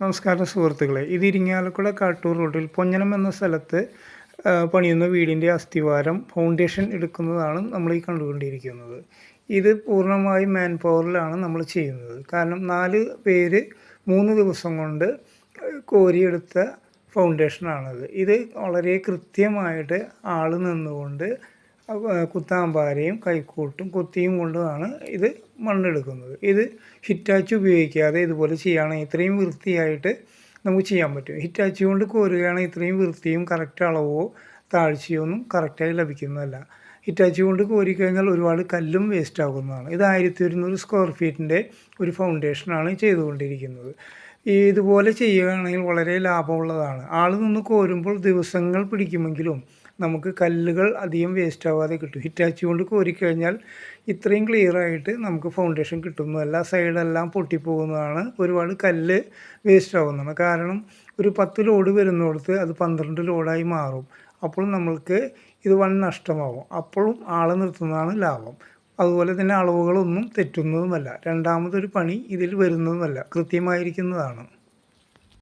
നമസ്കാരം സുഹൃത്തുക്കളെ. ഇത് ഇരിങ്ങാലക്കുട കാട്ടൂർ റോഡിൽ പൊഞ്ഞനം എന്ന സ്ഥലത്ത് പണിയുന്ന വീടിൻ്റെ അസ്ഥിവാരം ഫൗണ്ടേഷൻ എടുക്കുന്നതാണ് നമ്മൾ ഈ കണ്ടുകൊണ്ടിരിക്കുന്നത്. ഇത് പൂർണ്ണമായും മാൻ പവറിലാണ് നമ്മൾ ചെയ്യുന്നത്. കാരണം 4 പേര് 3 ദിവസം കൊണ്ട് കോരിയെടുത്ത ഫൗണ്ടേഷനാണത്. ഇത് വളരെ കൃത്യമായിട്ട് ആൾ നിന്നുകൊണ്ട് കുത്താമ്പാരയും കൈക്കോട്ടും കൊത്തിയും കൊണ്ടാണ് ഇത് മണ്ണെടുക്കുന്നത്. ഇത് ഹിറ്റാച്ചി ഉപയോഗിക്കാതെ ഇതുപോലെ ചെയ്യുകയാണെങ്കിൽ ഇത്രയും വൃത്തിയായിട്ട് നമുക്ക് ചെയ്യാൻ പറ്റും. ഹിറ്റാച്ചി കൊണ്ട് കോരുകയാണെങ്കിൽ ഇത്രയും വൃത്തിയും കറക്റ്റ് അളവോ താഴ്ചയോ ഒന്നും കറക്റ്റായി ലഭിക്കുന്നതല്ല. ഹിറ്റാച്ചി കൊണ്ട് കോരിക്കഴിഞ്ഞാൽ ഒരുപാട് കല്ലും വേസ്റ്റ് ആകുന്നതാണ്. ഇത് 1100 സ്ക്വയർ ഫീറ്റിൻ്റെ ഒരു ഫൗണ്ടേഷനാണ് ചെയ്തുകൊണ്ടിരിക്കുന്നത്. ഇതുപോലെ ചെയ്യുകയാണെങ്കിൽ വളരെ ലാഭമുള്ളതാണ്. ആൾ നിന്ന് കോരുമ്പോൾ ദിവസങ്ങൾ പിടിക്കുമെങ്കിലും നമുക്ക് കല്ലുകൾ അധികം വേസ്റ്റ് ആവാതെ കിട്ടും. ഹിറ്റാച്ചി കൊണ്ട് കോരിക്കഴിഞ്ഞാൽ ഇത്രയും ക്ലിയറായിട്ട് നമുക്ക് ഫൗണ്ടേഷൻ കിട്ടുന്നതല്ല. സൈഡെല്ലാം പൊട്ടിപ്പോകുന്നതാണ്, ഒരുപാട് കല്ല് വേസ്റ്റ് ആകുന്നതാണ്. കാരണം ഒരു 10 ലോഡ് വരുന്നിടത്ത് അത് 12 ലോഡായി മാറും. അപ്പോൾ നമ്മൾക്ക് ഇത് വൻ നഷ്ടമാകും. അപ്പോഴും ആളെ നിർത്തുന്നതാണ് ലാഭം. അതുപോലെ തന്നെ അളവുകളൊന്നും തെറ്റുന്നതുമല്ല. രണ്ടാമതൊരു പണി ഇതിൽ വരുന്നതുമല്ല, കൃത്യമായിരിക്കുന്നതാണ്.